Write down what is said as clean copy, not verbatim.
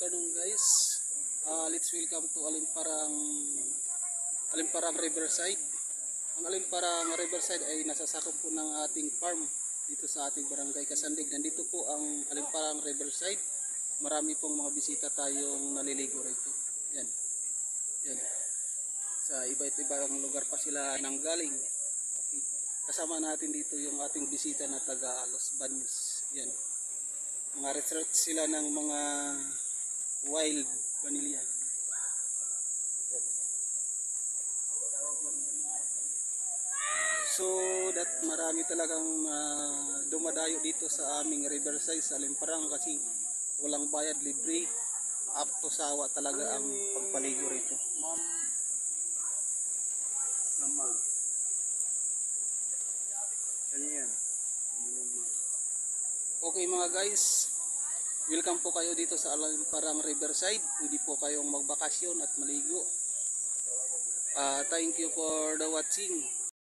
afternoon guys. Let's welcome to Alimparang Riverside. Ang Alimparang Riverside ay nasasakop po ng ating farm dito sa ating barangay Kasandig. Nandito po ang Alimparang Riverside. Marami pong mga bisita tayong naliligo rito. Yan. Yan. Sa iba't ibang lugar pa sila nanggaling. Okay. Kasama natin dito yung ating bisita na taga Los Baños. Yan. Mga research sila ng mga wild vanilla. So that marami talagang dumadayo dito sa aming Riverside sa Alimparang kasi walang bayad, libre, up to sawa talaga ang pagpaligo rito. Okay mga guys, welcome po kayo dito sa Alimparang Riverside. Pwede po kayong magbakasyon at maligo. Thank you for the watching.